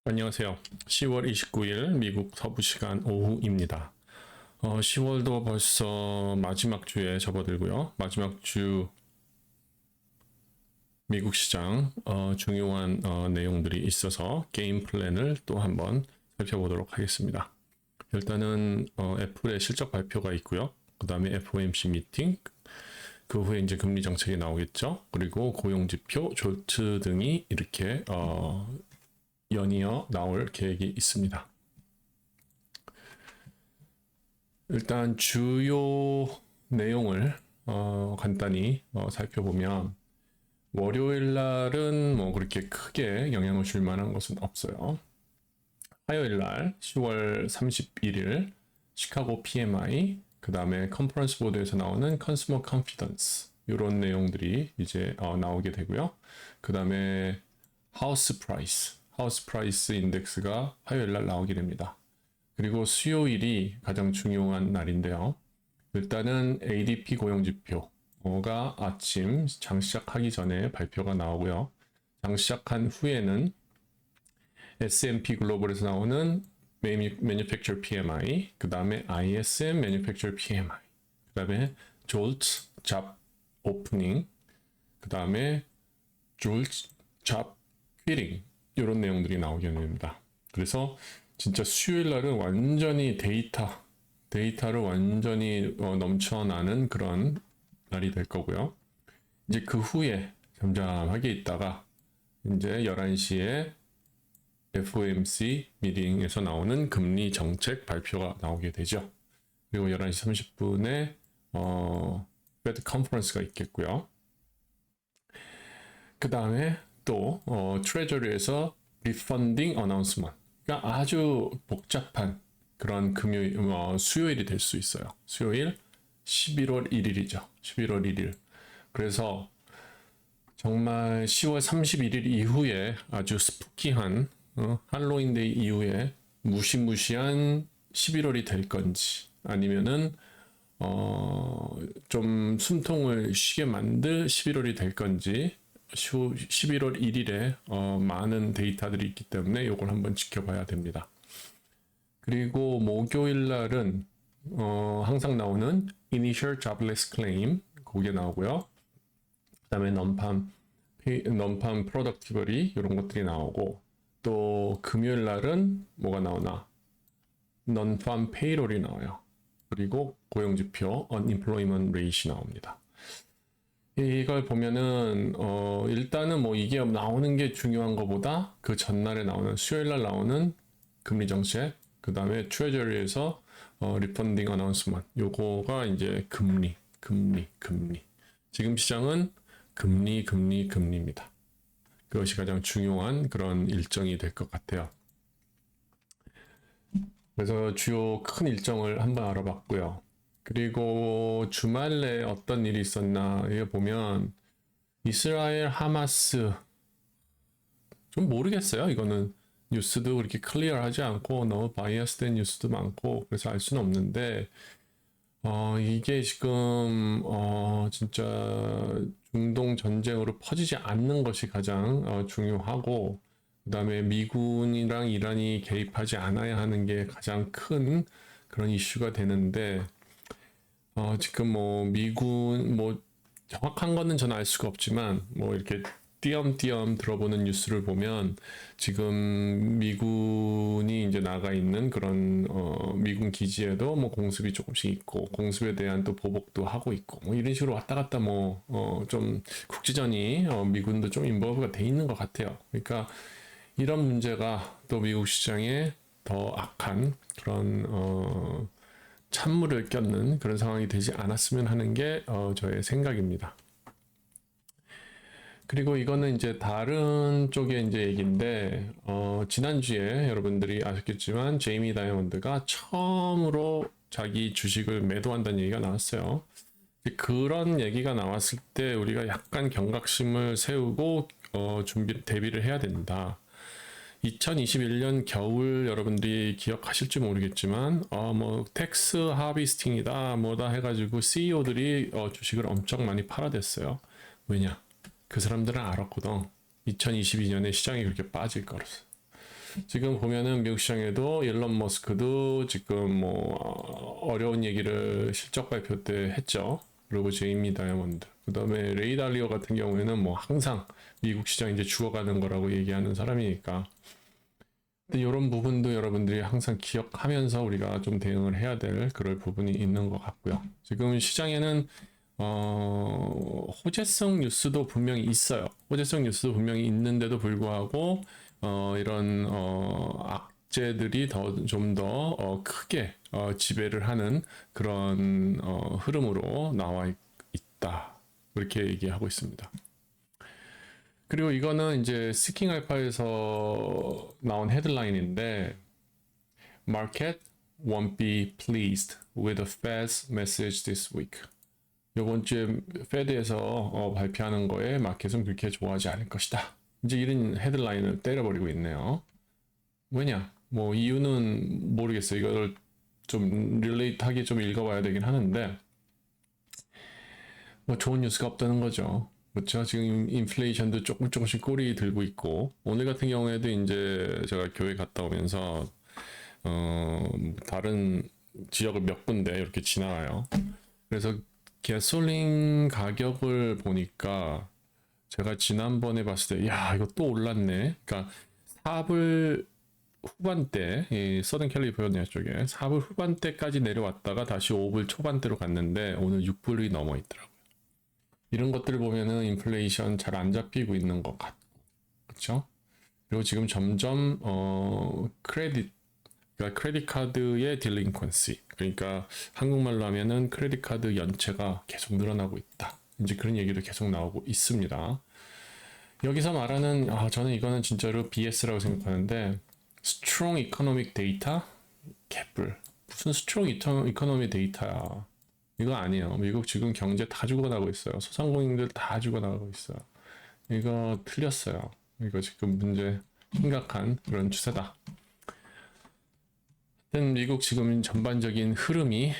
안녕하세요. 10월 29일 미국 서부 시간 오후입니다. 10월도 벌써 마지막 주에 접어들고요. 마지막 주 미국 시장 중요한 내용들이 있어서 게임 플랜을 또 한번 살펴보도록 하겠습니다. 일단은 애플의 실적 발표가 있고요. 그 다음에 FOMC 미팅, 그 후에 이제 금리 정책이 나오겠죠. 그리고 고용지표, 졸트 등이 이렇게 연이어 나올 계획이 있습니다. 일단 주요 내용을 간단히 살펴보면 월요일 날은 뭐 그렇게 크게 영향을 줄 만한 것은 없어요. 화요일 날 10월 31일 시카고 PMI, 그 다음에 컨퍼런스 보드에서 나오는 컨슈머 컨피던스 이런 내용들이 이제 나오게 되고요. 그 다음에 하우스 프라이스 인덱스가 화요일 날 나오게 됩니다. 그리고 수요일이 가장 중요한 날인데요. 일단은 ADP 고용지표가 아침 장 시작하기 전에 발표가 나오고요. 장 시작한 후에는 S&P 글로벌에서 나오는 Manufacturer PMI, 그 다음에 ISM Manufacturer PMI, 그 다음에 JOLTS Job Opening, 그 다음에 JOLTS Job Quitting 이런 내용들이 나오게 됩니다. 그래서 진짜 수요일 날은 완전히 데이터를 완전히 넘쳐나는 그런 날이 될 거고요. 이제 그 후에 잠잠하게 있다가 이제 11시에 FOMC 미팅에서 나오는 금리 정책 발표가 나오게 되죠. 그리고 11시 30분에 페드 컨퍼런스가 있겠고요. 그 다음에 또 트레저리에서 리펀딩 어나운스먼트, 그러니까 아주 복잡한 그런 수요일이 될 수 있어요. 수요일 11월 1일이죠. 11월 1일. 그래서 정말 10월 31일 이후에 아주 스푸키한 할로윈데이 이후에 무시무시한 11월이 될 건지, 아니면은 좀 숨통을 쉬게 만들 11월이 될 건지, 11월 1일에 많은 데이터들이 있기 때문에 이걸 한번 지켜봐야 됩니다. 그리고 목요일 날은 항상 나오는 Initial Jobless Claim 그게 나오고요. 그 다음에 Non-Farm Productivity 이런 것들이 나오고, 또 금요일 날은 뭐가 나오나? Non-Farm Payroll이 나와요. 그리고 고용지표 Unemployment Rate이 나옵니다. 이걸 보면은 일단은 뭐 이게 나오는 게 중요한 것보다 그 전날에 나오는 수요일 날 나오는 금리 정책, 그 다음에 트레저리에서 리펀딩 어나운스먼트, 요거가 이제 금리. 지금 시장은 금리입니다. 그것이 가장 중요한 그런 일정이 될 것 같아요. 그래서 주요 큰 일정을 한번 알아봤고요. 그리고 주말에 어떤 일이 있었나 여기 보면 이스라엘 하마스, 좀 모르겠어요. 이거는 뉴스도 그렇게 클리어하지 않고 너무 바이어스된 뉴스도 많고 그래서 알 수는 없는데 이게 지금 진짜 중동 전쟁으로 퍼지지 않는 것이 가장 중요하고, 그 다음에 미군이랑 이란이 개입하지 않아야 하는 게 가장 큰 그런 이슈가 되는데, 지금 뭐 미군 뭐 정확한 거는 저는 알 수가 없지만 뭐 이렇게 띄엄띄엄 들어보는 뉴스를 보면 지금 미군이 이제 나가 있는 그런 미군 기지에도 뭐 공습이 조금씩 있고, 공습에 대한 또 보복도 하고 있고, 뭐 이런 식으로 왔다 갔다 뭐 좀 국지전이 미군도 좀 인버브가 돼 있는 것 같아요. 그러니까 이런 문제가 또 미국 시장에 더 악한 그런 찬물을 꼈는 그런 상황이 되지 않았으면 하는 게 저의 생각입니다. 그리고 이거는 이제 다른 쪽의 이제 얘기인데, 지난주에 여러분들이 아셨겠지만, 제이미 다이아몬드가 처음으로 자기 주식을 매도한다는 얘기가 나왔어요. 그런 얘기가 나왔을 때 우리가 약간 경각심을 세우고, 대비를 해야 된다. 2021년 겨울 여러분들이 기억하실지 모르겠지만, 뭐, 텍스 하비스팅이다, 뭐다 해가지고 CEO들이 주식을 엄청 많이 팔아댔어요. 왜냐? 그 사람들은 알았거든. 2022년에 시장이 그렇게 빠질 거라서. 지금 보면은 미국 시장에도 일론 머스크도 지금 뭐 어려운 얘기를 실적 발표 때 했죠. 그리고 제이미 다이아몬드. 그다음에 레이 달리오 같은 경우에는 뭐 항상 미국 시장 이제 죽어가는 거라고 얘기하는 사람이니까. 근데 이런 부분도 여러분들이 항상 기억하면서 우리가 좀 대응을 해야 될 그럴 부분이 있는 것 같고요. 지금 시장에는 호재성 뉴스도 분명히 있어요. 호재성 뉴스도 분명히 있는데도 불구하고 이런 악재들이 좀 더 크게 지배를 하는 그런 흐름으로 나와 있다. 그렇게 얘기하고 있습니다. 그리고 이거는 이제 스킹 알파에서 나온 헤드라인인데 Market won't be pleased with the Fed's message this week. 이번 주에 페드에서 발표하는 거에 마켓은 그렇게 좋아하지 않을 것이다. 이제 이런 헤드라인을 때려버리고 있네요. 왜냐? 뭐 이유는 모르겠어요. 이걸 좀 릴레이트하게 좀 읽어봐야 되긴 하는데 뭐 좋은 뉴스가 없다는 거죠. 그렇죠. 지금 인플레이션도 조금씩 꼬리 들고 있고 오늘 같은 경우에도 이제 제가 교회 갔다 오면서 다른 지역을 몇 군데 이렇게 지나가요. 그래서 가솔린 가격을 보니까 제가 지난번에 봤을 때 야 이거 또 올랐네. 그러니까 4불 후반대 이 서든 캘리포니아 쪽에 4불 후반대까지 내려왔다가 다시 5불 초반대로 갔는데 오늘 6불이 넘어 있더라고요. 이런 것들을 보면은 인플레이션 잘 안 잡히고 있는 것 같고, 그렇죠? 그리고 지금 점점 그러니까 크레딧 카드의 딜링퀀시, 그러니까 한국말로 하면은 크레딧 카드 연체가 계속 늘어나고 있다. 이제 그런 얘기도 계속 나오고 있습니다. 여기서 말하는 저는 이거는 진짜로 BS라고 생각하는데 Strong Economic Data 개뿔. 무슨 Strong Economic Data야? 이거 아니에요. 미국 지금 경제 다 죽어나가고 있어요. 소상공인들 다 죽어나가고 있어요. 이거 틀렸어요. 이거 지금 문제 심각한 그런 추세다. 미국 지금 전반적인 흐름이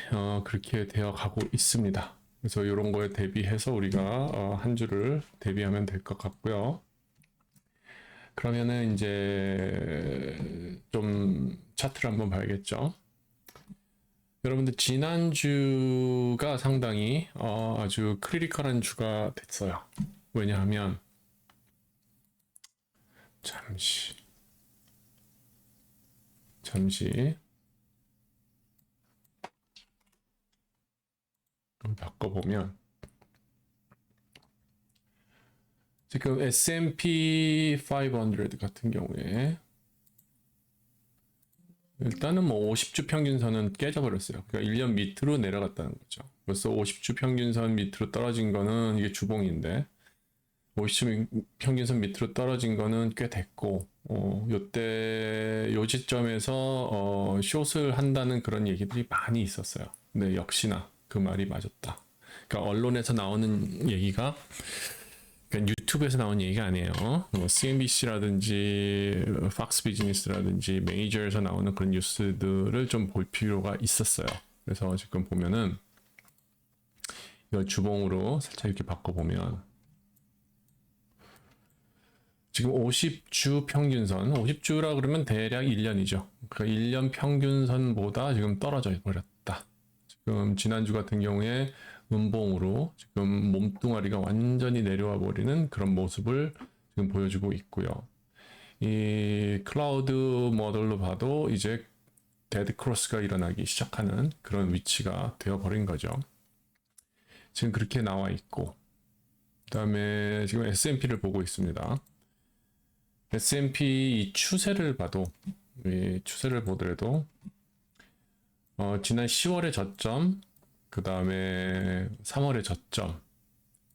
그렇게 되어 가고 있습니다. 그래서 이런 거에 대비해서 우리가 한 주를 대비하면 될 것 같고요. 그러면은 이제 좀 차트를 한번 봐야겠죠. 여러분들 지난주가 상당히 아주 크리티컬한 주가 됐어요. 왜냐하면 잠시 바꿔보면 지금 S&P 500 같은 경우에 일단은 뭐 50주 평균선은 깨져버렸어요. 그러니까 1년 밑으로 내려갔다는 거죠. 벌써 50주 평균선 밑으로 떨어진 거는 이게 주봉인데 50주 평균선 밑으로 떨어진 거는 꽤 됐고 요때 요 시점에서 숏을 한다는 그런 얘기들이 많이 있었어요. 근데 역시나 그 말이 맞았다. 그러니까 언론에서 나오는 얘기가 그러니까 유튜브에서 나온 얘기가 아니에요. 뭐 CNBC라든지 팍스 비즈니스라든지 메이저에서 나오는 그런 뉴스들을 좀 볼 필요가 있었어요. 그래서 지금 보면은 이걸 주봉으로 살짝 이렇게 바꿔보면 지금 50주 평균선, 50주라 그러면 대략 1년이죠. 그러니까 1년 평균선보다 지금 떨어져 버렸다. 지금 지난주 같은 경우에 음봉으로 지금 몸뚱아리가 완전히 내려와 버리는 그런 모습을 지금 보여주고 있고요. 이 클라우드 모델로 봐도 이제 데드 크로스가 일어나기 시작하는 그런 위치가 되어 버린 거죠. 지금 그렇게 나와 있고, 그 다음에 지금 S&P를 보고 있습니다. S&P 이 추세를 봐도, 이 추세를 보더라도 지난 10월의 저점, 그 다음에 3월의 저점,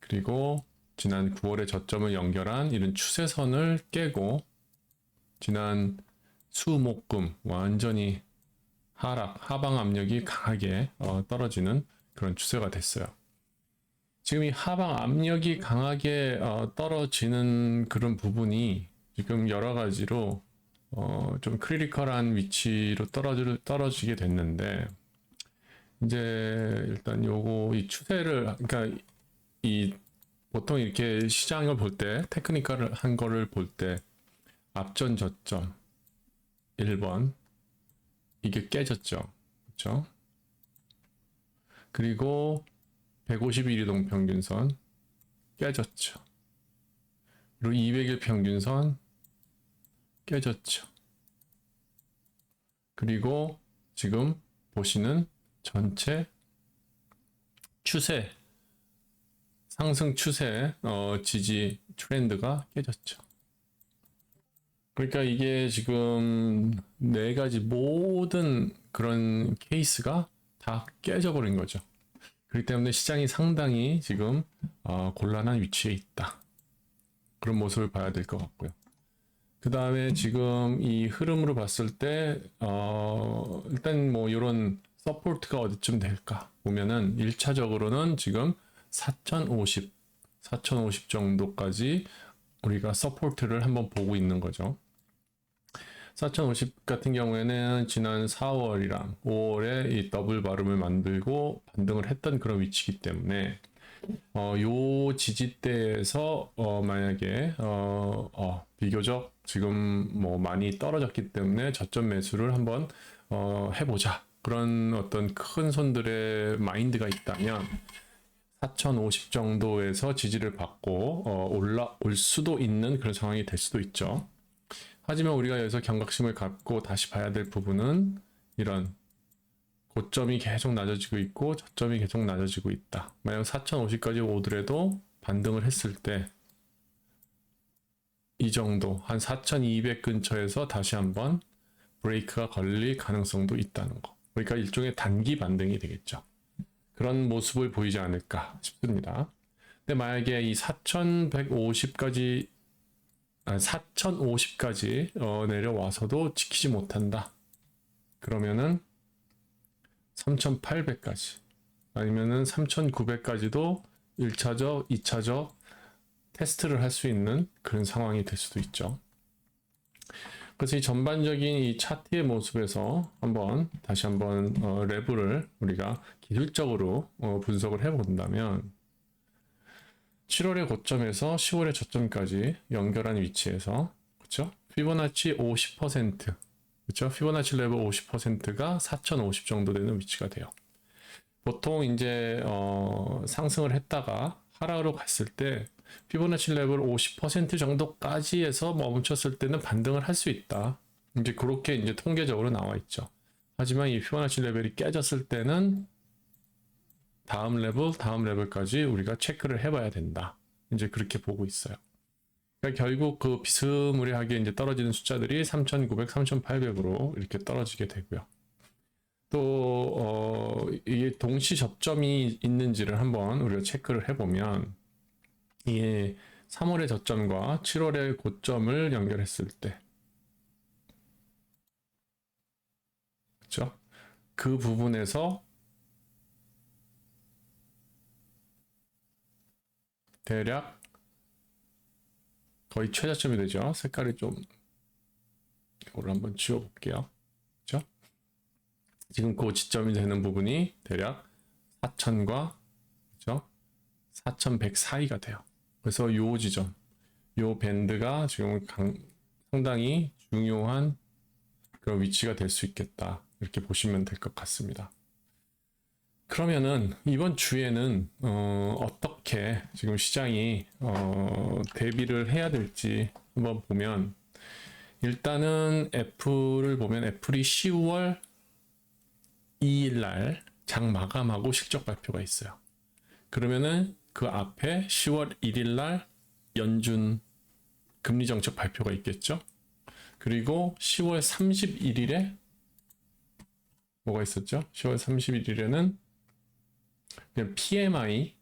그리고 지난 9월의 저점을 연결한 이런 추세선을 깨고 지난 수목금 완전히 하방 압력이 강하게 떨어지는 그런 추세가 됐어요. 지금 이 하방 압력이 강하게 떨어지는 그런 부분이 지금 여러 가지로 좀 크리티컬한 위치로 떨어지게 됐는데 이제 일단 요거 이 추세를 그러니까 이 보통 이렇게 시장을 볼 때 테크니컬한 거를 볼 때 앞전 저점 1번 이게 깨졌죠. 그렇죠? 그리고 150일 이동 평균선 깨졌죠. 그리고 200일 평균선 깨졌죠. 그리고 지금 보시는 전체 추세, 상승 추세 지지 트렌드가 깨졌죠. 그러니까 이게 지금 네 가지 모든 그런 케이스가 다 깨져버린 거죠. 그렇기 때문에 시장이 상당히 지금 곤란한 위치에 있다. 그런 모습을 봐야 될 것 같고요. 그 다음에 지금 이 흐름으로 봤을 때 일단 뭐 이런 서포트가 어디쯤 될까 보면은 1차적으로는 지금 4050 정도까지 우리가 서포트를 한번 보고 있는 거죠. 4050 같은 경우에는 지난 4월이랑 5월에 이 더블 바름을 만들고 반등을 했던 그런 위치이기 때문에 요 지지대에서 만약에 비교적 지금 뭐 많이 떨어졌기 때문에 저점 매수를 한번 해보자, 그런 어떤 큰 손들의 마인드가 있다면 4050 정도에서 지지를 받고 올라올 수도 있는 그런 상황이 될 수도 있죠. 하지만 우리가 여기서 경각심을 갖고 다시 봐야 될 부분은 이런 고점이 계속 낮아지고 있고 저점이 계속 낮아지고 있다. 만약 4050까지 오더라도 반등을 했을 때 이 정도 한 4200 근처에서 다시 한번 브레이크가 걸릴 가능성도 있다는 거. 그러니까 일종의 단기 반등이 되겠죠. 그런 모습을 보이지 않을까 싶습니다. 근데 만약에 이 4150까지 4050까지 내려와서도 지키지 못한다. 그러면은 3800까지 아니면은 3900까지도 1차적, 2차적 테스트를 할 수 있는 그런 상황이 될 수도 있죠. 그래서 이 전반적인 이 차트의 모습에서 다시 한번 레벨을 우리가 기술적으로 분석을 해 본다면 7월의 고점에서 10월의 저점까지 연결한 위치에서, 그렇죠? 피보나치 50%, 그렇죠? 피보나치 레벨 50%가 4050 정도 되는 위치가 돼요. 보통 이제 상승을 했다가 하락으로 갔을 때 피보나치 레벨 50% 정도까지 해서 멈췄을 때는 반등을 할 수 있다. 이제 그렇게 이제 통계적으로 나와 있죠. 하지만 이 피보나치 레벨이 깨졌을 때는 다음 레벨까지 우리가 체크를 해봐야 된다. 이제 그렇게 보고 있어요. 그러니까 결국 그 비스무리하게 이제 떨어지는 숫자들이 3,900, 3,800으로 이렇게 떨어지게 되고요. 또 이게 동시 접점이 있는지를 한번 우리가 체크를 해보면 이게 3월의 저점과 7월의 고점을 연결했을 때, 그렇죠? 그 부분에서 대략 거의 최저점이 되죠. 색깔이 좀 이거를 한번 지워볼게요. 그렇죠? 지금 그 지점이 되는 부분이 대략 4,000과 그렇죠? 4,100 사이가 돼요. 그래서 요 지점, 요 밴드가 지금 상당히 중요한 그런 위치가 될 수 있겠다. 이렇게 보시면 될 것 같습니다. 그러면은 이번 주에는 어떻게 지금 시장이 대비를 해야 될지 한번 보면, 일단은 애플을 보면 애플이 10월 2일 날 장 마감하고 실적 발표가 있어요. 그러면은 그 앞에 10월 1일 날 연준 금리 정책 발표가 있겠죠. 그리고 10월 31일에 뭐가 있었죠? 10월 31일에는 그냥 PMI,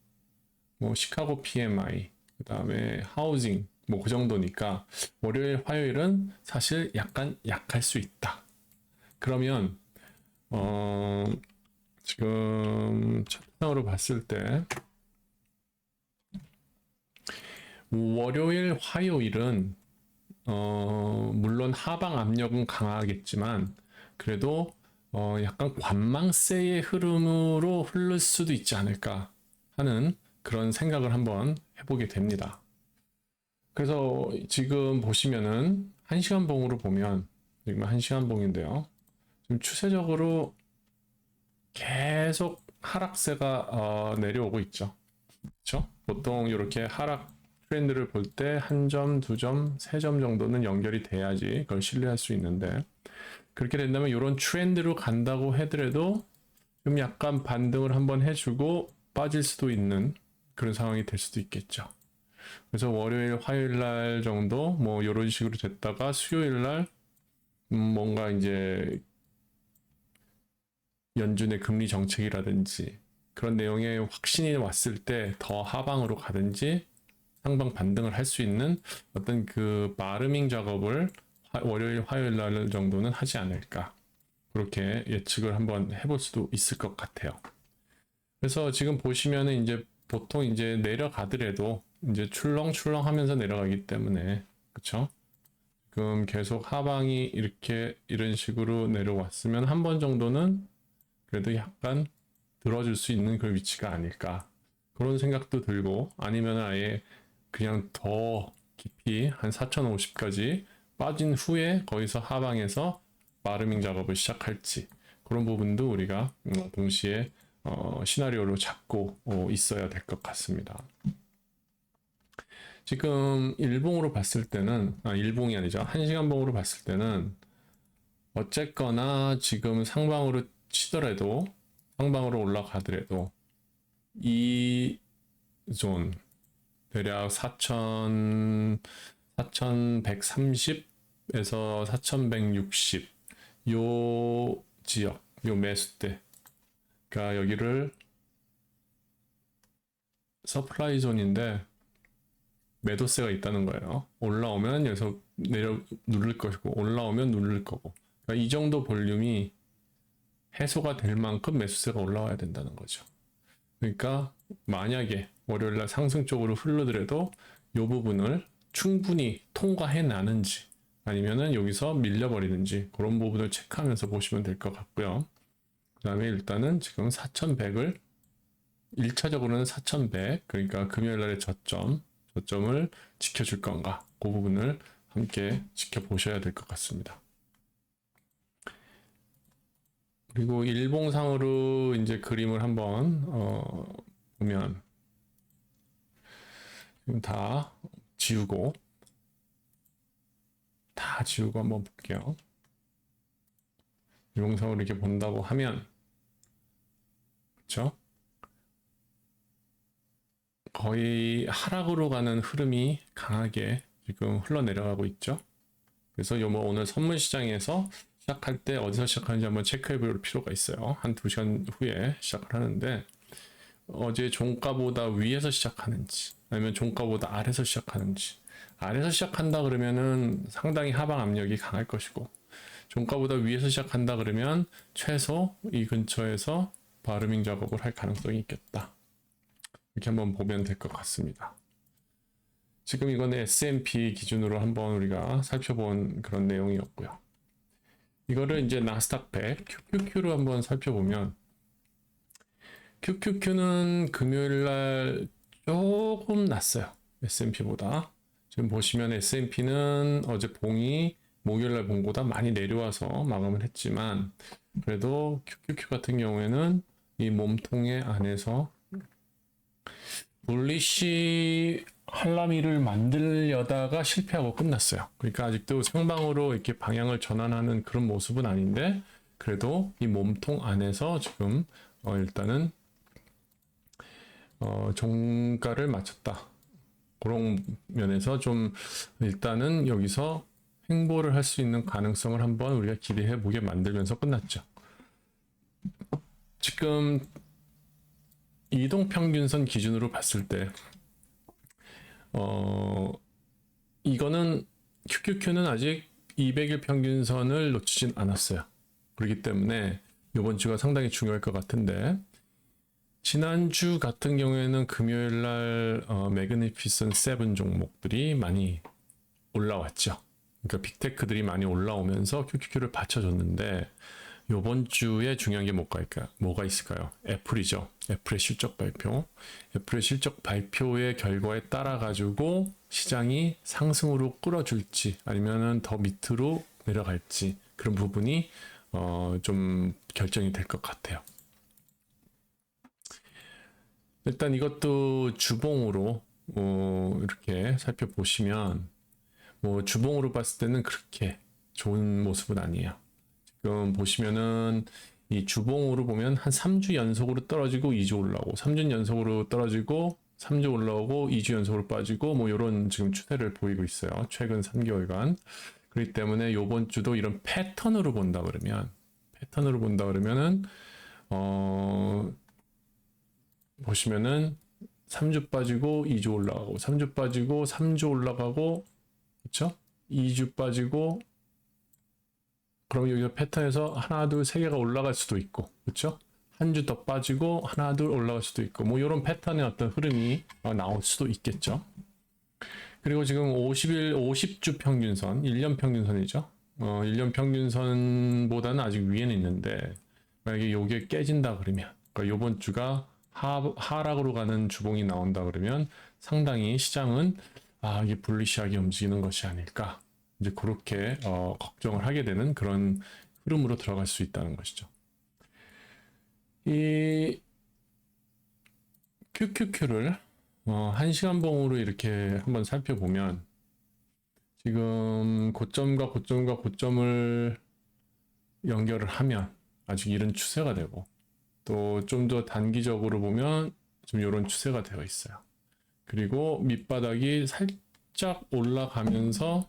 뭐 시카고 PMI, 그 다음에 하우징, 뭐 그 정도니까 월요일, 화요일은 사실 약간 약할 수 있다. 그러면 지금 차트상으로 봤을 때 월요일, 화요일은 물론 하방 압력은 강하겠지만 그래도 약간 관망세의 흐름으로 흐를 수도 있지 않을까 하는 그런 생각을 한번 해보게 됩니다. 그래서 지금 보시면은 1시간 봉으로 보면 지금 1시간 봉인데요. 지금 추세적으로 계속 하락세가 내려오고 있죠. 그렇죠? 보통 이렇게 하락 트렌드를 볼 때 한 점, 두 점, 세 점 정도는 연결이 돼야지 그걸 신뢰할 수 있는데, 그렇게 된다면 이런 트렌드로 간다고 하더라도 좀 약간 반등을 한번 해주고 빠질 수도 있는 그런 상황이 될 수도 있겠죠. 그래서 월요일, 화요일 날 정도 뭐 이런 식으로 됐다가 수요일 날 뭔가 이제 연준의 금리 정책이라든지 그런 내용에 확신이 왔을 때 더 하방으로 가든지 상방 반등을 할 수 있는 어떤 그 바르밍 작업을 월요일, 화요일 날 정도는 하지 않을까, 그렇게 예측을 한번 해볼 수도 있을 것 같아요. 그래서 지금 보시면은 이제 보통 이제 내려가더라도 이제 출렁출렁 하면서 내려가기 때문에, 그쵸? 지금 계속 하방이 이렇게 이런 식으로 내려왔으면 한 번 정도는 그래도 약간 들어줄 수 있는 그 위치가 아닐까, 그런 생각도 들고, 아니면 아예 그냥 더 깊이 한 4050까지 빠진 후에 거기서 하방에서 바르밍 작업을 시작할지, 그런 부분도 우리가 동시에 시나리오로 잡고 있어야 될 것 같습니다. 지금 일봉으로 봤을 때는, 일봉이 아니죠, 1시간 봉으로 봤을 때는 어쨌거나 지금 상방으로 치더라도, 상방으로 올라가더라도 이 존 대략 4130에서 4160 요 지역, 요 매수대, 그러니까 여기를 서플라이 존인데 매도세가 있다는 거예요. 올라오면 여기서 내려 누를 것이고, 올라오면 누를 거고, 그러니까 이 정도 볼륨이 해소가 될 만큼 매수세가 올라와야 된다는 거죠. 그러니까 만약에 월요일날 상승 쪽으로 흐르더라도 이 부분을 충분히 통과해 나는지 아니면은 여기서 밀려버리는지, 그런 부분을 체크하면서 보시면 될 것 같고요. 그 다음에 일단은 지금 4100을 1차적으로는 4100, 그러니까 금요일날의 저점을 지켜줄 건가, 그 부분을 함께 지켜보셔야 될 것 같습니다. 그리고 일봉상으로 이제 그림을 한번 보면, 지금 다 지우고 한번 볼게요. 일봉상으로 이렇게 본다고 하면, 그렇죠? 거의 하락으로 가는 흐름이 강하게 지금 흘러내려가고 있죠. 그래서 요 뭐 오늘 선물 시장에서 시작할 때 어디서 시작하는지 한번 체크해 볼 필요가 있어요. 한 2시간 후에 시작을 하는데, 어제 종가보다 위에서 시작하는지 아니면 종가보다 아래서 시작하는지, 아래서 시작한다 그러면은 상당히 하방 압력이 강할 것이고, 종가보다 위에서 시작한다 그러면 최소 이 근처에서 바르밍 작업을 할 가능성이 있겠다, 이렇게 한번 보면 될 것 같습니다. 지금 이거는 S&P 기준으로 한번 우리가 살펴본 그런 내용이었고요. 이거를 이제 나스닥 100 QQQ로 한번 살펴보면, QQQ는 금요일날 조금 낮어요, S&P보다. 지금 보시면 S&P는 어제 봉이 목요일날 봉보다 많이 내려와서 마감을 했지만, 그래도 QQQ 같은 경우에는 이 몸통의 안에서 bullish 할라미를 만들려다가 실패하고 끝났어요. 그러니까 아직도 상방으로 이렇게 방향을 전환하는 그런 모습은 아닌데, 그래도 이 몸통 안에서 지금 일단은 종가를 맞췄다, 그런 면에서 좀 일단은 여기서 횡보를 할 수 있는 가능성을 한번 우리가 기대해 보게 만들면서 끝났죠. 지금 이동평균선 기준으로 봤을 때 이거는 QQQ는 아직 200일 평균선을 놓치진 않았어요. 그렇기 때문에 이번 주가 상당히 중요할 것 같은데, 지난주 같은 경우에는 금요일날 매그니피슨 7 종목들이 많이 올라왔죠. 그러니까 빅테크들이 많이 올라오면서 QQQ를 받쳐줬는데, 이번 주에 중요한 게 뭐가 있을까요? 애플이죠. 애플의 실적 발표. 애플의 실적 발표의 결과에 따라 가지고 시장이 상승으로 끌어줄지 아니면은 더 밑으로 내려갈지, 그런 부분이 좀 결정이 될 것 같아요. 일단 이것도 주봉으로 이렇게 살펴보시면 뭐 주봉으로 봤을 때는 그렇게 좋은 모습은 아니에요. 지금 보시면은 이 주봉으로 보면 한 3주 연속으로 떨어지고 2주 올라오고 3주 연속으로 떨어지고 3주 올라오고 2주 연속으로 빠지고 뭐 이런 지금 추세를 보이고 있어요. 최근 3개월간. 그렇기 때문에 이번 주도 이런 패턴으로 본다 그러면은 보시면은 3주 빠지고 2주 올라가고 3주 빠지고 3주 올라가고 그렇죠? 2주 빠지고 그럼 여기서 패턴에서 하나 둘 세 개가 올라갈 수도 있고 그렇죠? 한 주 더 빠지고 하나 둘 올라갈 수도 있고 뭐 이런 패턴의 어떤 흐름이 나올 수도 있겠죠. 그리고 지금 50주 평균선, 1년 평균선이죠. 1년 평균선보다는 아직 위에는 있는데 만약에 이게 깨진다 그러면 그러니까 이번 주가 하락으로 가는 주봉이 나온다 그러면 상당히 시장은 이게 불리시하게 움직이는 것이 아닐까 이제 그렇게 걱정을 하게 되는 그런 흐름으로 들어갈 수 있다는 것이죠. 이 QQQ를 1시간 봉으로 이렇게 한번 살펴보면 지금 고점과 고점과 고점을 연결을 하면 아직 이런 추세가 되고 또 좀 더 단기적으로 보면 좀 이런 추세가 되어 있어요. 그리고 밑바닥이 살짝 올라가면서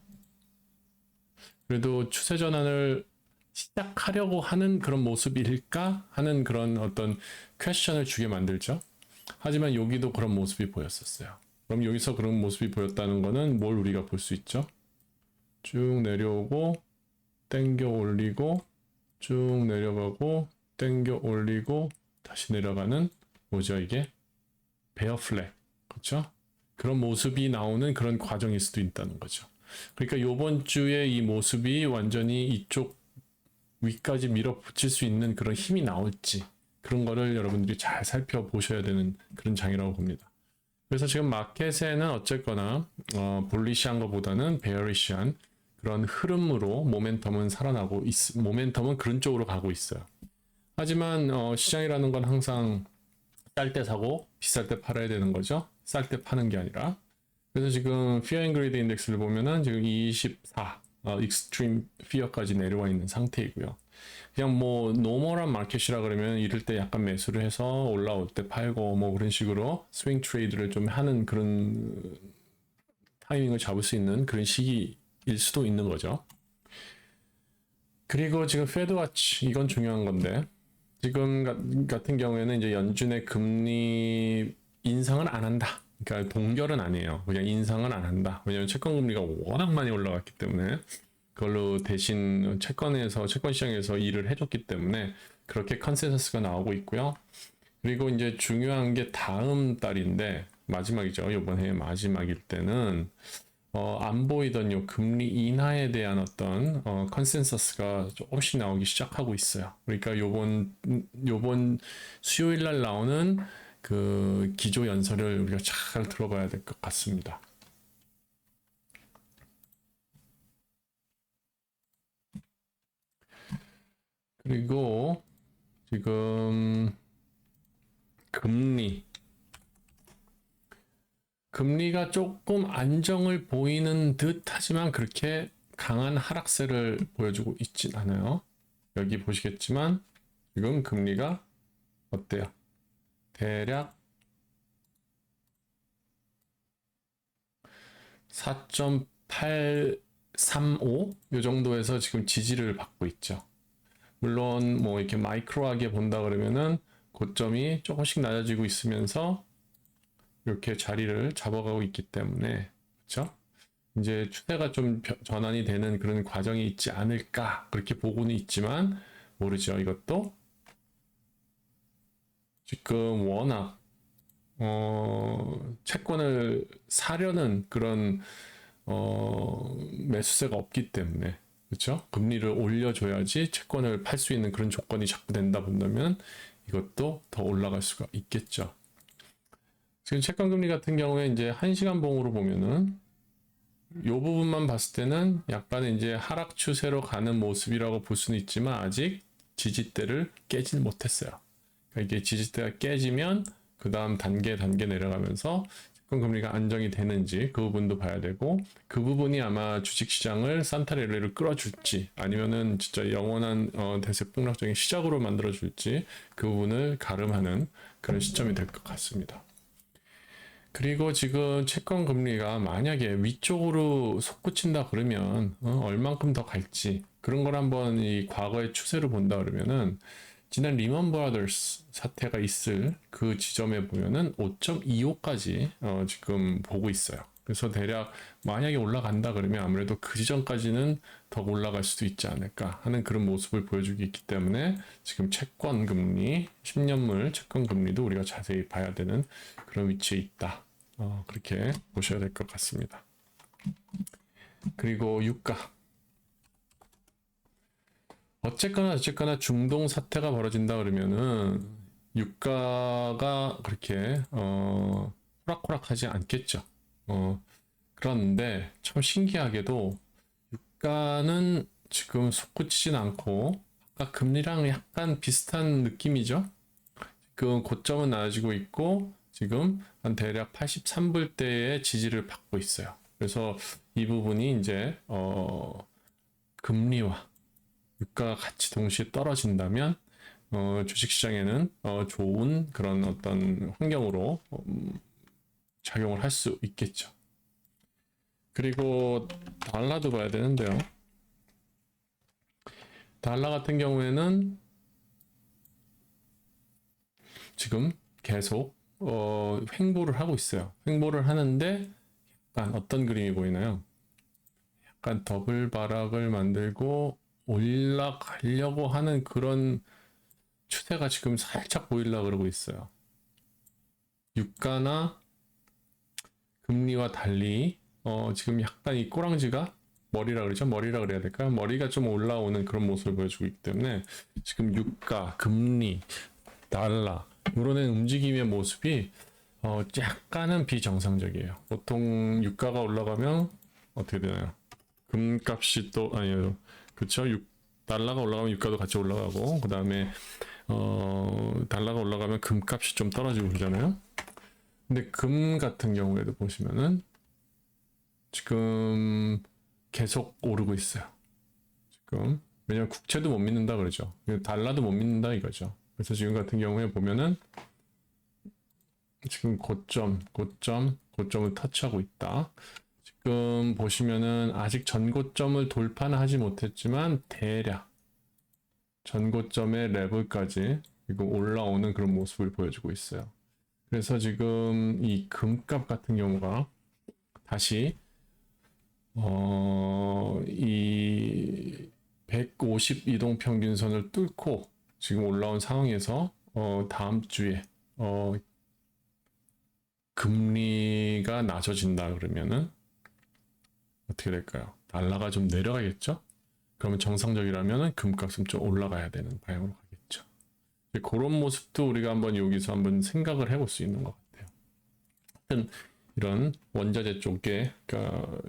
그래도 추세 전환을 시작하려고 하는 그런 모습일까 하는 그런 어떤 퀘스천을 주게 만들죠. 하지만 여기도 그런 모습이 보였었어요. 그럼 여기서 그런 모습이 보였다는 거는 뭘 우리가 볼 수 있죠? 쭉 내려오고 땡겨 올리고 쭉 내려가고 땡겨 올리고 다시 내려가는 뭐죠 이게? 베어 플렉 그렇죠? 그런 모습이 나오는 그런 과정일 수도 있다는 거죠. 그러니까 이번 주에 이 모습이 완전히 이쪽 위까지 밀어붙일 수 있는 그런 힘이 나올지 그런 거를 여러분들이 잘 살펴보셔야 되는 그런 장이라고 봅니다. 그래서 지금 마켓에는 어쨌거나 볼리시한 것보다는 베어리시한 그런 흐름으로 모멘텀은 살아나고 모멘텀은 그런 쪽으로 가고 있어요. 하지만 시장이라는 건 항상 쌀 때 사고 비쌀 때 팔아야 되는 거죠. 쌀 때 파는 게 아니라. 그래서 지금 Fear and Greed 인덱스를 보면은 지금 24 Extreme Fear까지 내려와 있는 상태이고요. 그냥 뭐 노멀한 마켓이라 그러면 이럴 때 약간 매수를 해서 올라올 때 팔고 뭐 그런 식으로 스윙 트레이드를 좀 하는 그런 타이밍을 잡을 수 있는 그런 시기일 수도 있는 거죠. 그리고 지금 페드와치 이건 중요한 건데 지금 같은 경우에는 이제 연준의 금리 인상은 안 한다. 그러니까 동결은 아니에요. 그냥 인상은 안 한다. 왜냐하면 채권 금리가 워낙 많이 올라갔기 때문에 그걸로 대신 채권 시장에서 일을 해줬기 때문에 그렇게 컨센서스가 나오고 있고요. 그리고 이제 중요한 게 다음 달인데 마지막이죠. 이번 해 마지막일 때는 안 보이던 요 금리 인하에 대한 어떤 컨센서스가 조금씩 나오기 시작하고 있어요. 그러니까 요번 수요일 날 나오는 그 기조 연설을 우리가 잘 들어봐야 될 것 같습니다. 그리고 지금 금리가 조금 안정을 보이는 듯 하지만 그렇게 강한 하락세를 보여주고 있진 않아요. 여기 보시겠지만 지금 금리가 어때요? 대략 4.835 이 정도에서 지금 지지를 받고 있죠. 물론 뭐 이렇게 마이크로하게 본다 그러면은 고점이 조금씩 낮아지고 있으면서 이렇게 자리를 잡아가고 있기 때문에 그렇죠? 이제 추세가 좀 전환이 되는 그런 과정이 있지 않을까 그렇게 보고는 있지만 모르죠. 이것도 지금 워낙 채권을 사려는 그런 매수세가 없기 때문에 그렇죠? 금리를 올려줘야지 채권을 팔 수 있는 그런 조건이 자꾸 된다 본다면 이것도 더 올라갈 수가 있겠죠. 지금 채권 금리 같은 경우에 이제 1시간 봉으로 보면은 요 부분만 봤을 때는 약간 이제 하락 추세로 가는 모습이라고 볼 수는 있지만 아직 지지대를 깨지는 못했어요. 그러니까 이게 지지대가 깨지면 그 다음 단계 내려가면서 채권 금리가 안정이 되는지 그 부분도 봐야 되고, 그 부분이 아마 주식시장을 산타렐레를 끌어줄지 아니면은 진짜 영원한 대세폭락적인 시작으로 만들어줄지 그 부분을 가름하는 그런 시점이 될 것 같습니다. 그리고 지금 채권 금리가 만약에 위쪽으로 솟구친다 그러면 얼만큼 더 갈지 그런 걸 한번 이 과거의 추세를 본다 그러면은 지난 리먼 브라더스 사태가 있을 그 지점에 보면은 5.25까지 지금 보고 있어요. 그래서 대략 만약에 올라간다 그러면 아무래도 그 지점까지는 더 올라갈 수도 있지 않을까 하는 그런 모습을 보여주고 있기 때문에 지금 채권 금리, 10년물 채권 금리도 우리가 자세히 봐야 되는 그런 위치에 있다. 그렇게 보셔야 될 것 같습니다. 그리고 유가. 어쨌거나 중동 사태가 벌어진다 그러면은 유가가 그렇게 호락호락하지 않겠죠. 그런데 참 신기하게도 유가는 지금 솟구치진 않고 아까 금리랑 약간 비슷한 느낌이죠. 그 고점은 낮아지고 있고 지금 한 대략 83불대의 지지를 받고 있어요. 그래서 이 부분이 이제 금리와 유가가 같이 동시에 떨어진다면 주식시장에는 좋은 그런 어떤 환경으로 작용을 할 수 있겠죠. 그리고 달러도 봐야 되는데요. 달러 같은 경우에는 지금 계속 횡보를 하고 있어요. 횡보를 하는데 약간 어떤 그림이 보이나요? 약간 더블 바락을 만들고 올라가려고 하는 그런 추세가 지금 살짝 보이려고 그러고 있어요. 유가나 금리와 달리 지금 약간 이 꼬랑지가 머리라 그러죠? 머리라 그래야 될까요? 머리가 좀 올라오는 그런 모습을 보여주고 있기 때문에 지금 유가, 금리, 달러 이런 움직임의 모습이 약간은 비정상적이에요. 보통 유가가 올라가면 어떻게 되나요? 금값이 또 아니요, 그렇죠? 달러가 올라가면 유가도 같이 올라가고 그 다음에 달러가 올라가면 금값이 좀 떨어지고 그러잖아요. 근데 금 같은 경우에도 보시면은 지금 계속 오르고 있어요. 지금 왜냐면 국채도 못 믿는다 그러죠. 달러도 못 믿는다 이거죠. 그래서 지금 같은 경우에 보면은 지금 고점을 터치하고 있다. 지금 보시면은 아직 전고점을 돌파는 하지 못했지만 대략 전고점의 레벨까지 그리고 올라오는 그런 모습을 보여주고 있어요. 그래서 지금 이 금값 같은 경우가 다시 이 150 이동 평균선을 뚫고 지금 올라온 상황에서 다음 주에 금리가 낮아진다 그러면은 어떻게 될까요? 달러가 좀 내려가겠죠? 그러면 정상적이라면 금값은 좀 올라가야 되는 방향으로 가겠죠. 그런 모습도 우리가 한번 여기서 한번 생각을 해볼 수 있는 것 같아요. 하여튼 이런 원자재 쪽에 그러니까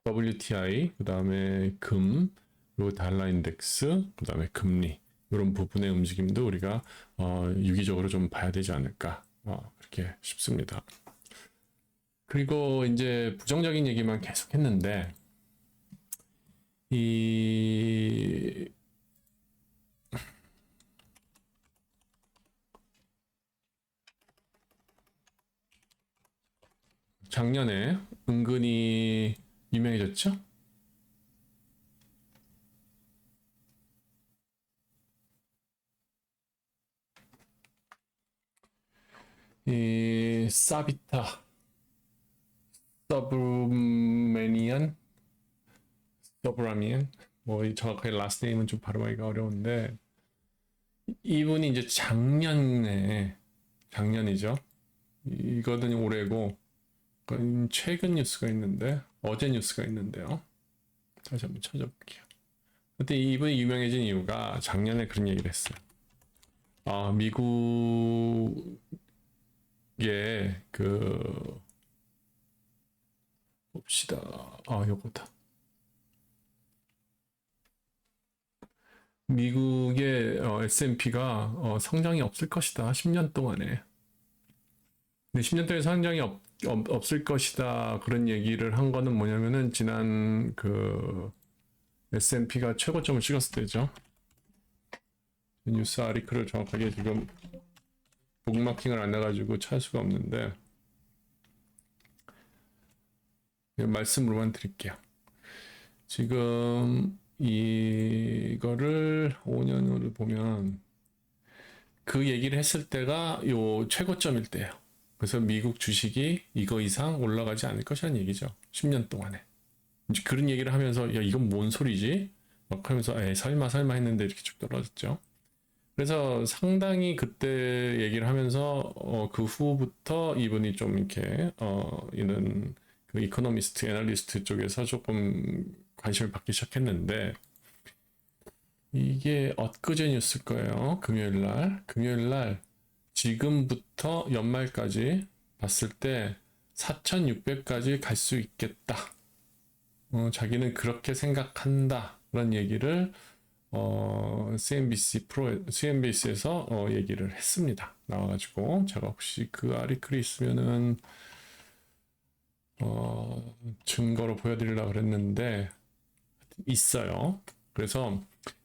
WTI, 그 다음에 금, 그리고 달러 인덱스, 그 다음에 금리 이런 부분의 움직임도 우리가 유기적으로 좀 봐야 되지 않을까 그렇게 싶습니다. 그리고 이제 부정적인 얘기만 계속 했는데 이 작년에 은근히 유명해졌죠? 이 사비타 서브라미안 뭐 정확하게 라스트 네임은 좀 발음하기가 어려운데 이분이 이제 작년이죠. 이거는 올해고 최근 뉴스가 있는데 어제 뉴스가 있는데요. 다시 한번 찾아볼게요. 그때 이분이 유명해진 이유가 작년에 그런 얘기를 했어요. 미국의 그 봅시다. 요거다. 미국의 S&P가 성장이 없을 것이다. 10년 동안에. 근데 10년 동안에 성장이 없을 것이다. 그런 얘기를 한 거는 뭐냐면은 지난 그 S&P가 최고점을 찍었을 때죠. 뉴스 아리클을 정확하게 지금 북마킹을 안 해가지고 찾을 수가 없는데 말씀으로만 드릴게요. 지금 이거를 5년으로 보면 그 얘기를 했을 때가 요 최고점일 때예요. 그래서 미국 주식이 이거 이상 올라가지 않을 것이라는 얘기죠. 10년 동안에. 이제 그런 얘기를 하면서 야 이건 뭔 소리지? 막 하면서 설마 했는데 이렇게 쭉 떨어졌죠. 그래서 상당히 그때 얘기를 하면서 그 후부터 이분이 좀 이렇게 이런 그 이코노미스트, 애널리스트 쪽에서 조금 관심을 받기 시작했는데 이게 엊그제 뉴스일 거예요. 금요일 날 지금부터 연말까지 봤을 때 4,600까지 갈 수 있겠다. 자기는 그렇게 생각한다. 그런 얘기를 CNBC에서 얘기를 했습니다. 나와가지고 제가 혹시 그 아리클이 있으면은 증거로 보여드리려고 그랬는데 있어요. 그래서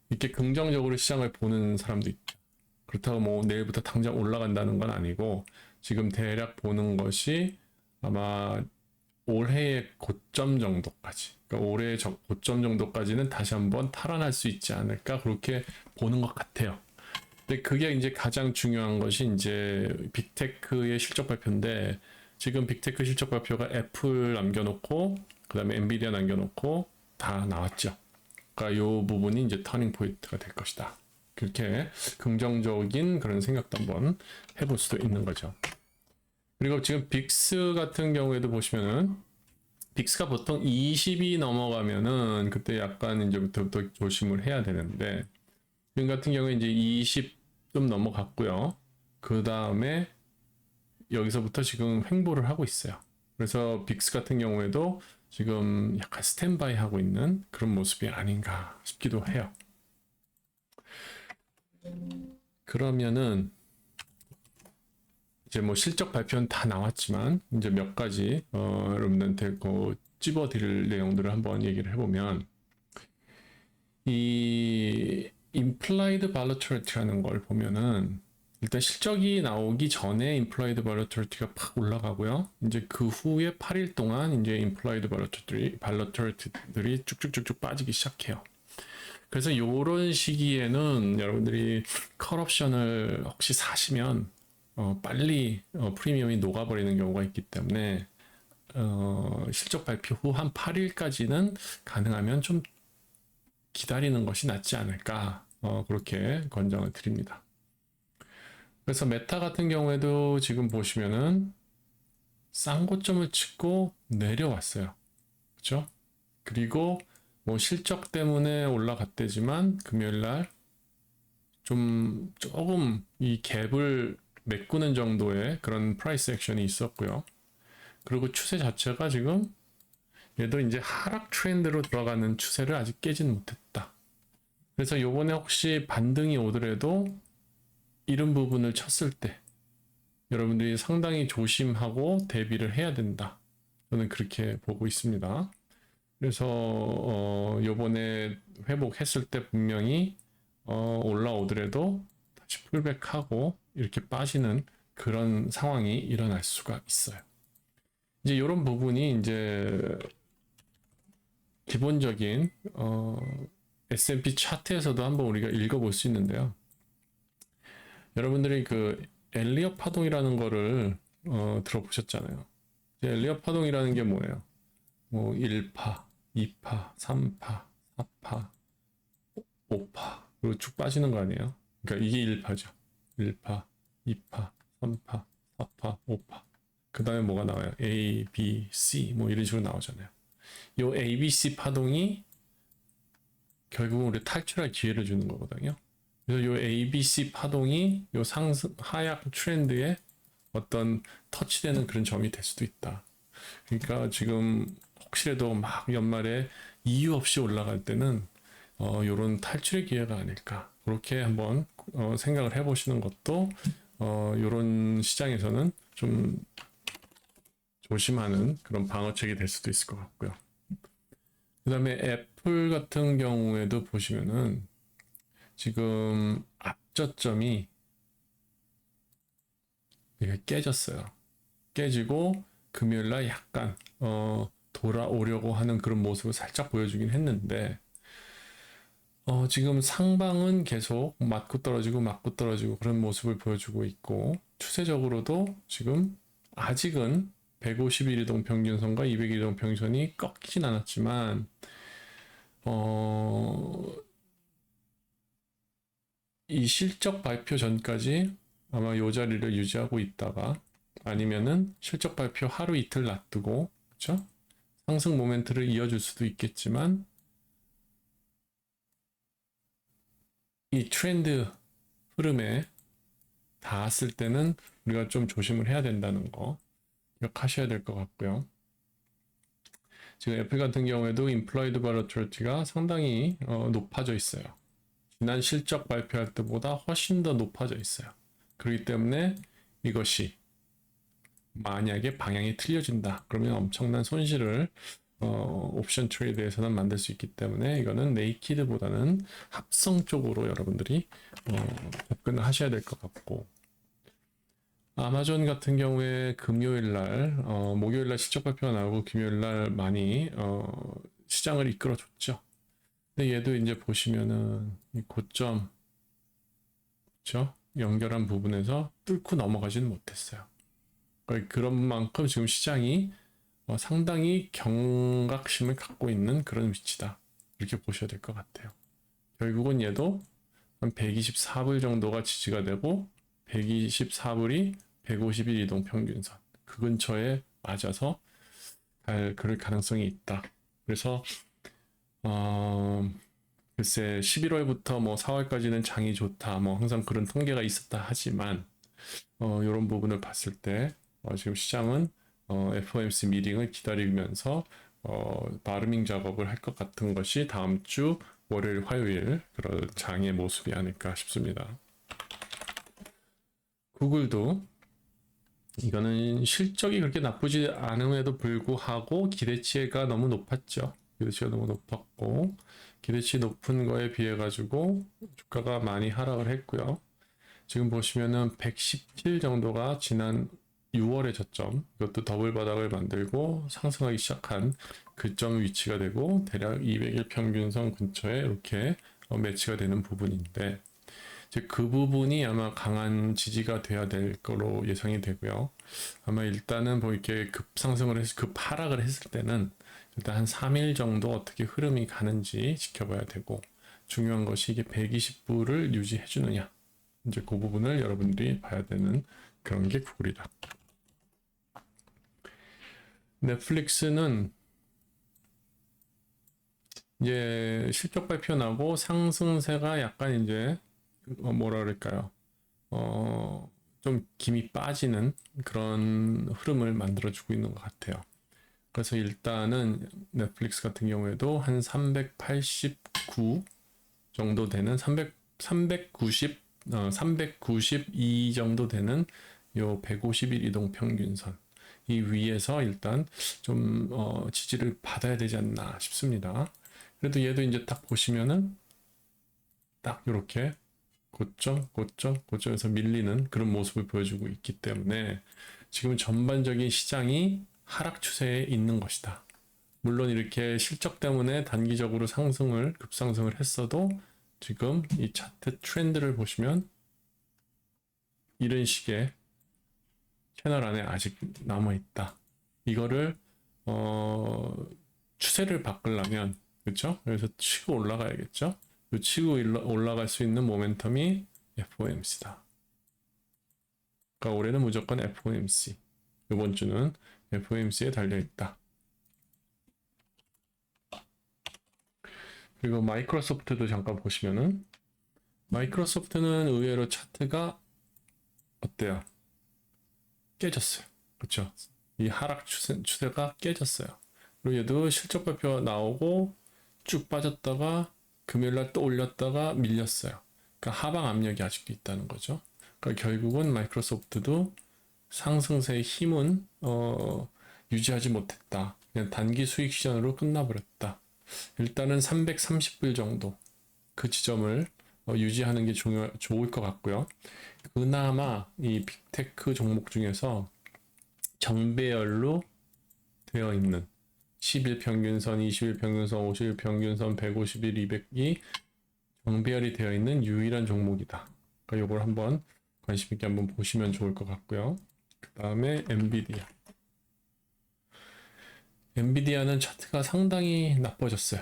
이렇게 긍정적으로 시장을 보는 사람도 있죠. 그렇다고 뭐 내일부터 당장 올라간다는 건 아니고 지금 대략 보는 것이 아마 올해의 고점 정도까지, 그러니까 올해의 고점 정도까지는 다시 한번 탈환할 수 있지 않을까 그렇게 보는 것 같아요. 근데 그게 이제 가장 중요한 것이 이제 빅테크의 실적 발표인데 지금 빅테크 실적 발표가 애플 남겨놓고 그다음에 엔비디아 남겨놓고 다 나왔죠. 그러니까 이 부분이 이제 터닝 포인트가 될 것이다. 그렇게 긍정적인 그런 생각도 한번 해볼 수도 있는 거죠. 그리고 지금 빅스 같은 경우에도 보시면은 빅스가 보통 20이 넘어가면은 그때 약간 이제부터 조심을 해야 되는데 지금 같은 경우에 이제 20 좀 넘어갔고요. 그 다음에 여기서부터 지금 횡보를 하고 있어요. 그래서 빅스 같은 경우에도 지금 약간 스탠바이 하고 있는 그런 모습이 아닌가 싶기도 해요. 그러면은 이제 뭐 실적 발표는 다 나왔지만 이제 몇 가지 여러분들한테 찝어드릴 내용들을 한번 얘기를 해보면 이 implied volatility라는 걸 보면은 일단 실적이 나오기 전에 implied volatility가 팍 올라가고요. 이제 그 후에 8일 동안 이제 implied volatility들이 쭉쭉쭉쭉 빠지기 시작해요. 그래서 이런 시기에는 여러분들이 컬옵션을 혹시 사시면 빨리 프리미엄이 녹아버리는 경우가 있기 때문에 실적 발표 후 한 8일까지는 가능하면 좀 기다리는 것이 낫지 않을까 그렇게 권장을 드립니다. 그래서 메타 같은 경우에도 지금 보시면은 쌍고점을 찍고 내려왔어요. 그렇죠? 그리고 뭐 실적 때문에 올라갔대지만 금요일날 조금 이 갭을 메꾸는 정도의 그런 프라이스 액션이 있었고요. 그리고 추세 자체가 지금 얘도 이제 하락 트렌드로 들어가는 추세를 아직 깨진 못했다. 그래서 요번에 혹시 반등이 오더라도 이런 부분을 쳤을 때 여러분들이 상당히 조심하고 대비를 해야 된다. 저는 그렇게 보고 있습니다. 그래서 요번에 회복했을 때 분명히 올라오더라도 다시 풀백하고 이렇게 빠지는 그런 상황이 일어날 수가 있어요. 이제 이런 부분이 이제 기본적인 S&P 차트에서도 한번 우리가 읽어볼 수 있는데요. 여러분들이 그 엘리엇 파동이라는 거를 들어보셨잖아요. 엘리엇 파동이라는 게 뭐예요? 뭐 1파, 2파, 3파, 4파, 5파 그리고 쭉 빠지는 거 아니에요? 그러니까 이게 1파죠. 1파, 2파, 3파, 4파, 5파. 그 다음에 뭐가 나와요? A, B, C 뭐 이런 식으로 나오잖아요. 이 A, B, C 파동이 결국은 우리 탈출할 기회를 주는 거거든요. 그래서 이 A, B, C 파동이 이 상승 하락 트렌드에 어떤 터치되는 그런 점이 될 수도 있다. 그러니까 지금 혹시라도 막 연말에 이유 없이 올라갈 때는 요런 탈출의 기회가 아닐까. 그렇게 한번 생각을 해보시는 것도 요런 시장에서는 좀 조심하는 그런 방어책이 될 수도 있을 것 같고요. 그 다음에 애플 같은 경우에도 보시면은 지금 앞저점이 이게 깨졌어요. 깨지고 금요일날 약간 돌아오려고 하는 그런 모습을 살짝 보여주긴 했는데 지금 상방은 계속 맞고 떨어지고 그런 모습을 보여주고 있고 추세적으로도 지금 아직은 151 이동 평균선과 200 이동 평균선이 꺾이진 않았지만 이 실적 발표 전까지 아마 이 자리를 유지하고 있다가 아니면은 실적 발표 하루 이틀 놔두고 그렇죠? 상승 모멘트를 이어줄 수도 있겠지만 이 트렌드 흐름에 닿았을 때는 우리가 좀 조심을 해야 된다는 거 기억하셔야 될 것 같고요. 지금 애플 같은 경우에도 임플라이드 바로트리티가 상당히 높아져 있어요. 지난 실적 발표할 때보다 훨씬 더 높아져 있어요. 그렇기 때문에 이것이 만약에 방향이 틀려진다 그러면 엄청난 손실을 옵션 트레이드에서는 만들 수 있기 때문에 이거는 네이키드보다는 합성 쪽으로 여러분들이 접근을 하셔야 될 것 같고 아마존 같은 경우에 금요일날 목요일날 실적 발표가 나오고 금요일날 많이 시장을 이끌어줬죠. 근데 얘도 이제 보시면은 이 고점 그렇죠? 연결한 부분에서 뚫고 넘어가지는 못했어요. 그런 만큼 지금 시장이 상당히 경각심을 갖고 있는 그런 위치다. 이렇게 보셔야 될 것 같아요. 결국은 얘도 한 124불 정도가 지지가 되고 124불이 151 이동 평균선 그 근처에 맞아서 그럴 가능성이 있다. 그래서 글쎄 11월부터 뭐 4월까지는 장이 좋다. 뭐 항상 그런 통계가 있었다 하지만 이런 부분을 봤을 때 지금 시장은 FOMC 미팅을 기다리면서 바르밍 작업을 할 것 같은 것이 다음 주 월요일, 화요일 그런 장의 모습이 아닐까 싶습니다. 구글도 이거는 실적이 그렇게 나쁘지 않음에도 불구하고 기대치가 너무 높았죠. 기대치가 너무 높았고 기대치 높은 거에 비해 가지고 주가가 많이 하락을 했고요. 지금 보시면은 117 정도가 지난 6월의 저점, 이것도 더블 바닥을 만들고 상승하기 시작한 그 점 위치가 되고 대략 200일 평균선 근처에 이렇게 매치가 되는 부분인데 이제 그 부분이 아마 강한 지지가 돼야 될 거로 예상이 되고요. 아마 일단은 뭐 이렇게 급상승을 해서 급하락을 했을 때는 일단 한 3일 정도 어떻게 흐름이 가는지 지켜봐야 되고 중요한 것이 이게 120불을 유지해 주느냐 이제 그 부분을 여러분들이 봐야 되는 그런 게 구글이다. 넷플릭스는 이제 실적 발표 나고 상승세가 약간 이제 뭐라 그럴까요? 좀 김이 빠지는 그런 흐름을 만들어주고 있는 것 같아요. 그래서 일단은 넷플릭스 같은 경우에도 한 389 정도 되는 392 정도 되는 요 151 이동 평균선 이 위에서 일단 좀 지지를 받아야 되지 않나 싶습니다. 그래도 얘도 이제 딱 보시면은 딱 이렇게 고점에서 밀리는 그런 모습을 보여주고 있기 때문에 지금 전반적인 시장이 하락 추세에 있는 것이다. 물론 이렇게 실적 때문에 단기적으로 급상승을 했어도 지금 이 차트 트렌드를 보시면 이런 식의 채널 안에 아직 남아있다. 이거를 추세를 바꾸려면 그렇죠? 그래서 치고 올라가야겠죠? 치고 올라갈 수 있는 모멘텀이 FOMC다. 그러니까 올해는 무조건 FOMC. 이번 주는 FOMC에 달려있다. 그리고 마이크로소프트도 잠깐 보시면은 마이크로소프트는 의외로 차트가 어때요? 깨졌어요. 그렇죠? 이 하락 추세가 깨졌어요. 그리고 얘도 실적 발표 나오고 쭉 빠졌다가 금요일날 또 올렸다가 밀렸어요. 그러니까 하방 압력이 아직도 있다는 거죠. 그러니까 결국은 마이크로소프트도 상승세의 힘은 유지하지 못했다. 그냥 단기 수익 시전으로 끝나버렸다. 일단은 330불 정도 그 지점을 유지하는 게 좋을 것 같고요. 그나마 이 빅테크 종목 중에서 정배열로 되어 있는 10일 평균선, 20일 평균선, 50일 평균선, 150일, 200이 정배열이 되어 있는 유일한 종목이다. 그러니까 이걸 한번 관심 있게 한번 보시면 좋을 것 같고요. 그 다음에 엔비디아. 엔비디아는 차트가 상당히 나빠졌어요.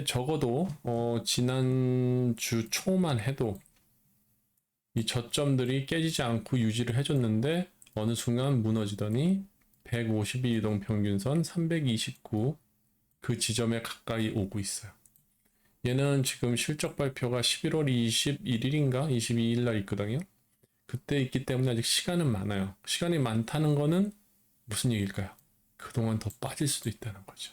적어도 지난주 초만 해도 이 저점들이 깨지지 않고 유지를 해줬는데 어느 순간 무너지더니 152 이동평균선 329 그 지점에 가까이 오고 있어요. 얘는 지금 실적 발표가 11월 21일인가 22일 날 있거든요. 그때 있기 때문에 아직 시간은 많아요. 시간이 많다는 거는 무슨 얘기일까요? 그동안 더 빠질 수도 있다는 거죠.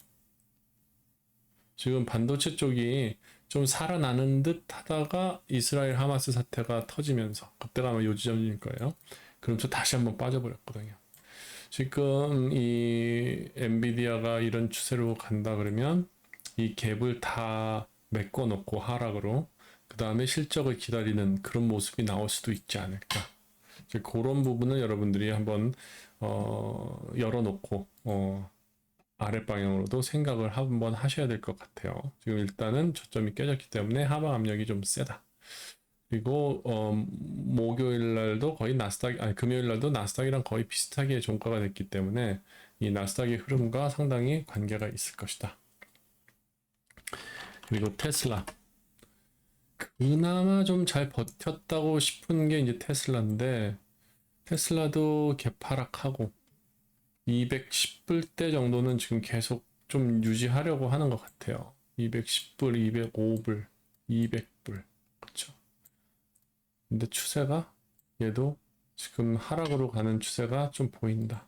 지금 반도체 쪽이 좀 살아나는 듯 하다가 이스라엘 하마스 사태가 터지면서 그때가 아마 요 지점일 거예요. 그럼 또 다시 한번 빠져버렸거든요. 지금 이 엔비디아가 이런 추세로 간다 그러면 이 갭을 다 메꿔 놓고 하락으로 그 다음에 실적을 기다리는 그런 모습이 나올 수도 있지 않을까. 그런 부분을 여러분들이 한번 열어놓고 아랫방향으로도 생각을 한번 하셔야 될 것 같아요. 지금 일단은 저점이 깨졌기 때문에 하방 압력이 좀 세다. 그리고 목요일 날도 거의 금요일 날도 나스닥이랑 거의 비슷하게 종가가 됐기 때문에 이 나스닥의 흐름과 상당히 관계가 있을 것이다. 그리고 테슬라. 그나마 좀 잘 버텼다고 싶은 게 이제 테슬라인데 테슬라도 개파락하고 210불대 정도는 지금 계속 좀 유지하려고 하는 것 같아요. 210불, 205불, 200불. 그렇죠. 근데 추세가 얘도 지금 하락으로 가는 추세가 좀 보인다.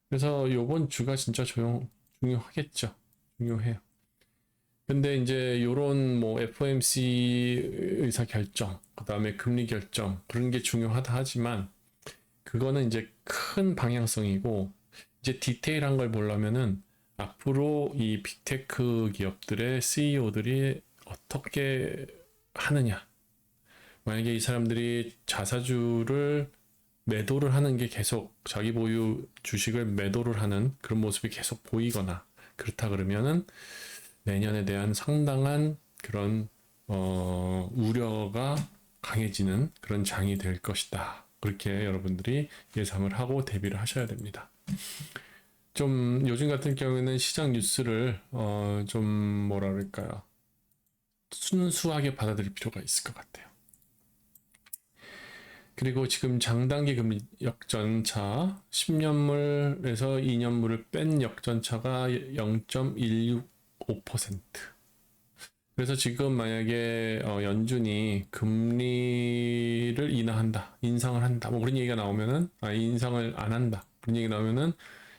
그래서 요번 주가 진짜 중요하겠죠. 중요해요. 근데 이제 요런 뭐 FOMC 의사 결정, 그 다음에 금리 결정 그런 게 중요하다 하지만 그거는 이제 큰 방향성이고 이제 디테일한 걸 보려면은 앞으로 이 빅테크 기업들의 CEO들이 어떻게 하느냐. 만약에 이 사람들이 자사주를 매도를 하는 게 계속 자기 보유 주식을 매도를 하는 그런 모습이 계속 보이거나 그렇다 그러면은 내년에 대한 상당한 그런 우려가 강해지는 그런 장이 될 것이다. 그렇게 여러분들이 예상을 하고 대비를 하셔야 됩니다. 좀 요즘 같은 경우에는 시장 뉴스를 좀 뭐라 그럴까요? 순수하게 받아들일 필요가 있을 것 같아요. 그리고 지금 장단기 금리 역전차 10년물에서 2년물을 뺀 역전차가 0.165%. 그래서 지금 만약에 연준이 금리를 인상을 한다, 뭐 그런 얘기가 나오면은 인상을 안 한다 그런 얘기 나오면은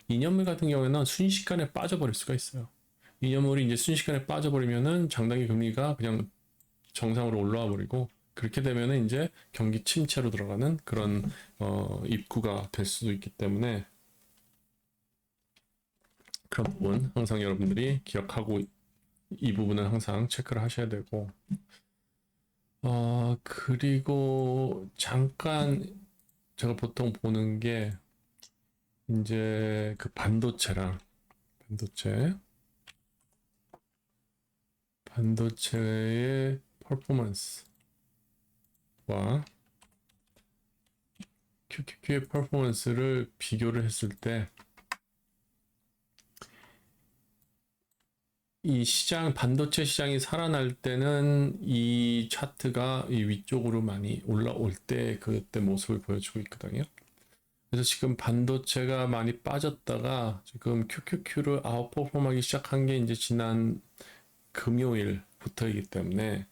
2년물 같은 경우에는 순식간에 빠져버릴 수가 있어요. 2년물이 이제 순식간에 빠져버리면은 장단기 금리가 그냥 정상으로 올라와 버리고 그렇게 되면은 이제 경기 침체로 들어가는 그런 입구가 될 수도 있기 때문에 그런 부분 항상 여러분들이 기억하고 이 부분은 항상 체크를 하셔야 되고 그리고 잠깐 제가 보통 보는 게 이제 그 반도체의 퍼포먼스와 QQQ의 퍼포먼스를 비교를 했을 때 이 반도체 시장이 살아날 때는 이 차트가 이 위쪽으로 많이 올라올 때 그때 모습을 보여주고 있거든요. 그래서 지금 반도체가 많이 빠졌다가 지금 QQQ를 아웃퍼폼하기 시작한 게 이제 지난 금요일부터이기 때문에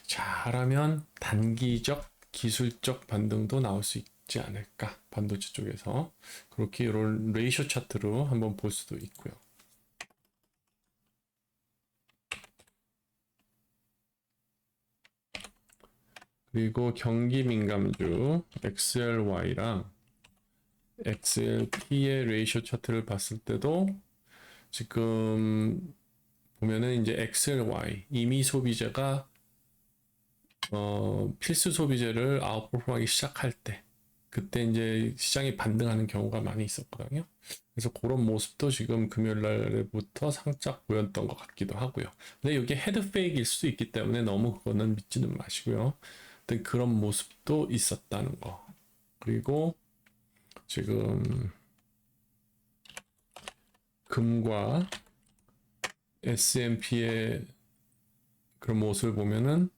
잘하면 단기적 기술적 반등도 나올 수 있지 않을까, 반도체 쪽에서. 그렇게 이런 레이쇼 차트로 한번 볼 수도 있고요. 그리고 경기 민감주 XLY랑 XLP의 레이쇼 차트를 봤을 때도 지금 보면은 이제 XLY 이미 소비재가 필수 소비재를 아웃퍼폼하기 시작할 때, 그때 이제 시장이 반등하는 경우가 많이 있었거든요. 그래서 그런 모습도 지금 금요일 날부터 살짝 보였던 것 같기도 하고요. 근데 이게 헤드 페이크일 수도 있기 때문에 너무 그거는 믿지는 마시고요. 근데 그런 모습도 있었다는 거. 그리고 지금 금과 S&P의 그런 모습을 보면은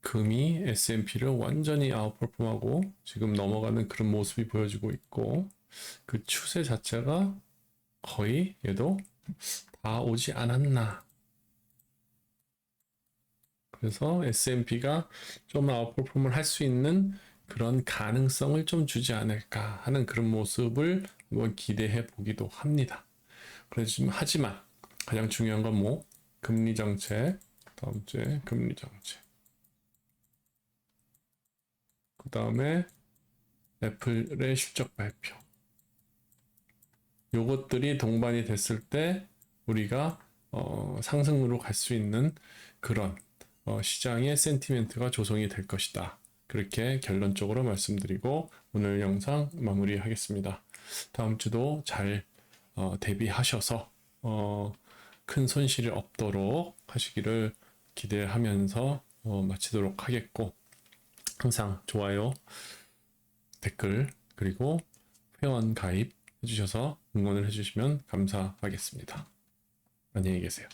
금이 S&P를 완전히 아웃퍼폼하고 지금 넘어가는 그런 모습이 보여지고 있고, 그 추세 자체가 거의 얘도 다 오지 않았나. 그래서 S&P가 좀 아웃퍼폼을 할 수 있는 그런 가능성을 좀 주지 않을까 하는 그런 모습을 한번 기대해 보기도 합니다. 그래서 지금 하지만 가장 중요한 건 뭐 금리 정책, 다음 주에 금리 정책, 그 다음에 애플의 실적 발표, 요것들이 동반이 됐을 때 우리가 상승으로 갈 수 있는 그런 시장의 센티멘트가 조성이 될 것이다. 그렇게 결론적으로 말씀드리고 오늘 영상 마무리하겠습니다. 다음 주도 잘 대비하셔서 큰 손실이 없도록 하시기를 기대하면서 마치도록 하겠고, 항상 좋아요, 댓글, 그리고 회원 가입 해주셔서 응원을 해주시면 감사하겠습니다. 안녕히 계세요.